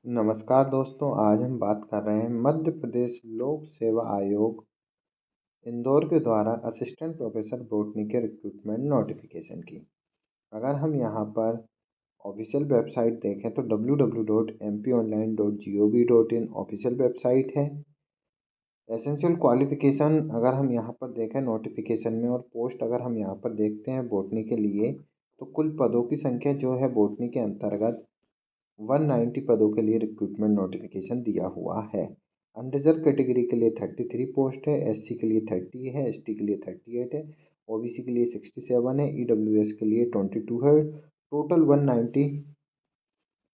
नमस्कार दोस्तों, आज हम बात कर रहे हैं मध्य प्रदेश लोक सेवा आयोग इंदौर के द्वारा असिस्टेंट प्रोफेसर बॉटनी के रिक्रूटमेंट नोटिफिकेशन की। अगर हम यहाँ पर ऑफिशियल वेबसाइट देखें तो www.mpionline.gov.in ऑफिशियल वेबसाइट है। एसेंशियल क्वालिफिकेशन अगर हम यहाँ पर देखें नोटिफिकेशन में और पोस्ट अगर हम यहाँ पर देखते हैं बॉटनी के लिए, तो कुल पदों की संख्या जो है बॉटनी के अंतर्गत 190 पदों के लिए रिक्रूटमेंट नोटिफिकेशन दिया हुआ है। अनरिजर्व कैटेगरी के लिए 33 पोस्ट है, एससी के लिए 30 है, एसटी के लिए 38 है, ओबीसी के लिए 67 है, ईडब्ल्यूएस के लिए 22 है। टोटल 190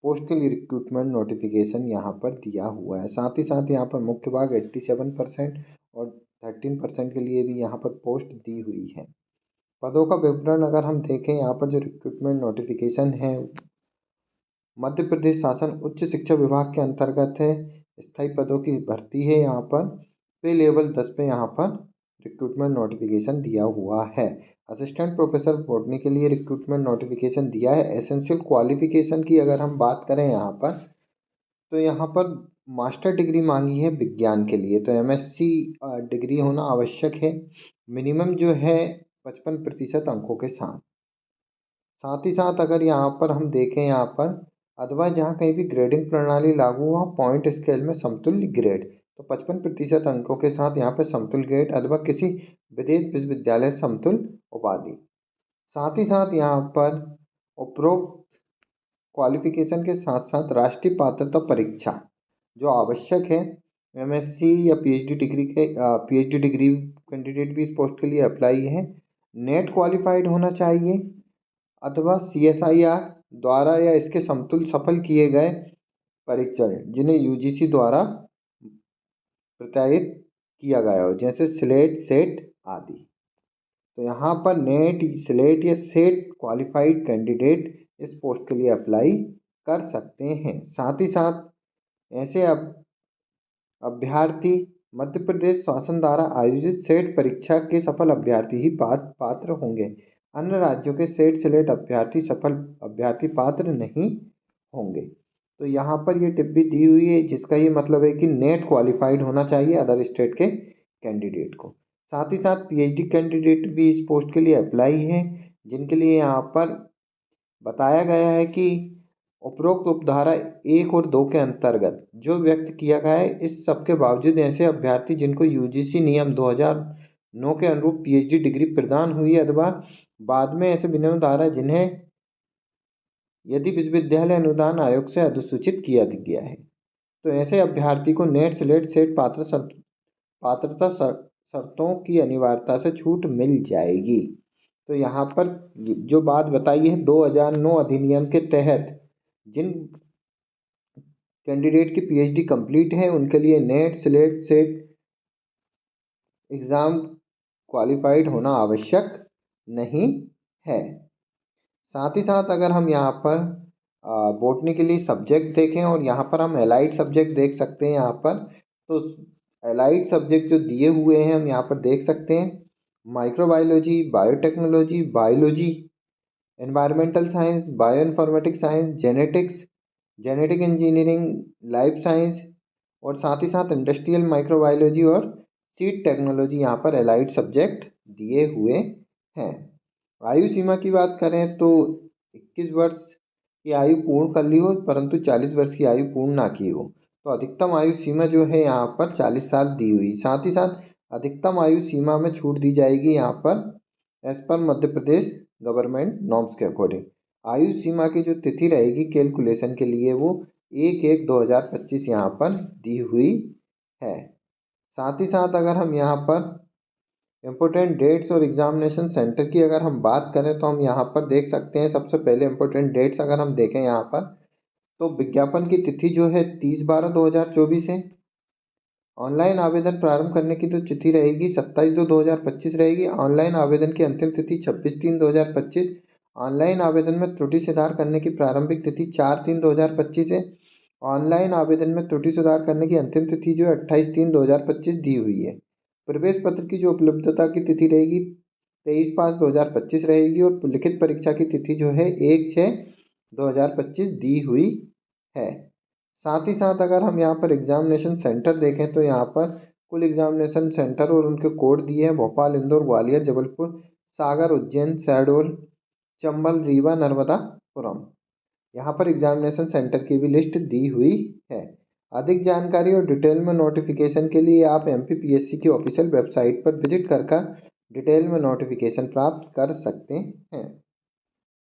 पोस्ट के लिए रिक्रूटमेंट नोटिफिकेशन यहाँ पर दिया हुआ है। साथ ही साथ यहाँ पर मुख्य भाग 87% और 13% के लिए भी यहाँ पर पोस्ट दी हुई है। पदों का विवरण अगर हम देखें, यहाँ पर जो रिक्रूटमेंट नोटिफिकेशन है मध्य प्रदेश शासन उच्च शिक्षा विभाग के अंतर्गत है। स्थायी पदों की भर्ती है। यहाँ पर पे लेवल 10 पे यहाँ पर रिक्रूटमेंट नोटिफिकेशन दिया हुआ है। असिस्टेंट प्रोफेसर बॉटनी के लिए रिक्रूटमेंट नोटिफिकेशन दिया है। एसेंशियल क्वालिफिकेशन की अगर हम बात करें यहाँ पर, तो यहाँ पर मास्टर डिग्री मांगी है विज्ञान के लिए, तो एमएससी डिग्री होना आवश्यक है। मिनिमम जो है 55% अंकों के साथ। साथ ही साथ अगर यहाँ पर हम देखें, यहाँ पर अथवा जहाँ कहीं भी ग्रेडिंग प्रणाली लागू हुआ पॉइंट स्केल में समतुल्य ग्रेड, तो 55% अंकों के साथ यहाँ पर समतुल्य ग्रेड अथवा किसी विदेश विश्वविद्यालय समतुल्य उपाधि। साथ ही साथ यहाँ पर उपरोक्त क्वालिफिकेशन के साथ साथ राष्ट्रीय पात्रता परीक्षा जो आवश्यक है, एमएससी या पीएचडी डिग्री कैंडिडेट भी इस पोस्ट के लिए अप्लाई है। नेट क्वालिफाइड होना चाहिए अथवा सीएसआईआर द्वारा या इसके समतुल्य सफल किए गए परीक्षण जिन्हें यूजीसी द्वारा प्रत्यायित किया गया हो, जैसे स्लेट सेट आदि। तो यहाँ पर नेट स्लेट या सेट क्वालिफाइड कैंडिडेट इस पोस्ट के लिए अप्लाई कर सकते हैं। साथ ही साथ ऐसे अभ्यर्थी मध्य प्रदेश शासन द्वारा आयोजित सेट परीक्षा के सफल अभ्यर्थी ही पात्र होंगे। अन्य राज्यों के सेट स्लेट अभ्यर्थी सफल अभ्यर्थी पात्र नहीं होंगे। तो यहाँ पर ये टिप भी दी हुई है, जिसका ये मतलब है कि नेट क्वालिफाइड होना चाहिए अदर स्टेट के कैंडिडेट को। साथ ही साथ पीएचडी कैंडिडेट भी इस पोस्ट के लिए अप्लाई है, जिनके लिए यहाँ पर बताया गया है कि उपरोक्त उपधारा 1 और 2 के अंतर्गत जो व्यक्त किया गया है, इस सब के बावजूद ऐसे अभ्यर्थी जिनको यूजीसी नियम 2009 के अनुरूप पीएचडी डिग्री प्रदान हुई अथवा बाद में ऐसे विनियम धारा जिन्हें यदि विश्वविद्यालय अनुदान आयोग से अधिसूचित किया गया है, तो ऐसे अभ्यर्थी को नेट स्लेट सेट पात्रता शर्तों की अनिवार्यता से छूट मिल जाएगी। तो यहाँ पर जो बात बताई है 2009 अधिनियम के तहत जिन कैंडिडेट की पीएचडी कंप्लीट है उनके लिए NET SLET set exam qualified होना आवश्यक नहीं है। साथ ही साथ अगर हम यहाँ पर बॉटनी के लिए सब्जेक्ट देखें और यहाँ पर हम एलाइड सब्जेक्ट देख सकते हैं। यहाँ पर तो एलाइड सब्जेक्ट जो दिए हुए हैं हम यहाँ पर देख सकते हैं, microbiology, biotechnology, biology, environmental science, bio informatics science, genetic engineering, life science और साथ ही साथ इंडस्ट्रियल माइक्रोबायोलॉजी और सीड टेक्नोलॉजी यहाँ पर एलाइड सब्जेक्ट दिए हुए हैं। आयु सीमा की बात करें तो 21 वर्ष की आयु पूर्ण कर ली हो परंतु 40 वर्ष की आयु पूर्ण ना की हो, तो अधिकतम आयु सीमा जो है यहाँ पर 40 साल दी हुई। साथ ही साथ अधिकतम आयु सीमा में छूट दी जाएगी यहाँ पर as per Madhya Pradesh government norms के अकॉर्डिंग। आयु सीमा की जो तिथि रहेगी कैलकुलेशन के लिए वो 1/1/2025 यहाँ पर दी हुई है। साथ ही साथ अगर हम यहाँ पर इम्पोर्टेंट डेट्स और एग्जामिनेशन सेंटर की अगर हम बात करें तो हम यहाँ पर देख सकते हैं। सबसे पहले इम्पोर्टेंट डेट्स अगर हम देखें यहाँ पर, तो विज्ञापन की तिथि जो है 30/12/2024 है। ऑनलाइन आवेदन प्रारंभ करने की जो तिथि रहेगी 27/2/2025 रहेगी। ऑनलाइन आवेदन की अंतिम तिथि 26/3/2025। ऑनलाइन आवेदन में त्रुटि सुधार करने की प्रारंभिक तिथि 4/3/2025 है। ऑनलाइन आवेदन में त्रुटि सुधार करने की अंतिम तिथि जो 28/3/2025 दी हुई है। प्रवेश पत्र की जो उपलब्धता की तिथि रहेगी 23/5/2025 रहेगी और लिखित परीक्षा की तिथि जो है 1/6/2025 दी हुई है। साथ ही साथ अगर हम यहाँ पर एग्जामिनेशन सेंटर देखें तो यहाँ पर कुल एग्जामिनेशन सेंटर और उनके कोड दिए हैं: भोपाल, इंदौर, ग्वालियर, जबलपुर, सागर, उज्जैन, शहडोल, चंबल, रीवा, नर्मदापुरम। यहाँ पर एग्जामिनेशन सेंटर की भी लिस्ट दी हुई है। अधिक जानकारी और डिटेल में नोटिफिकेशन के लिए आप MPPSC की ऑफिशियल वेबसाइट पर विजिट कर डिटेल में नोटिफिकेशन प्राप्त कर सकते हैं।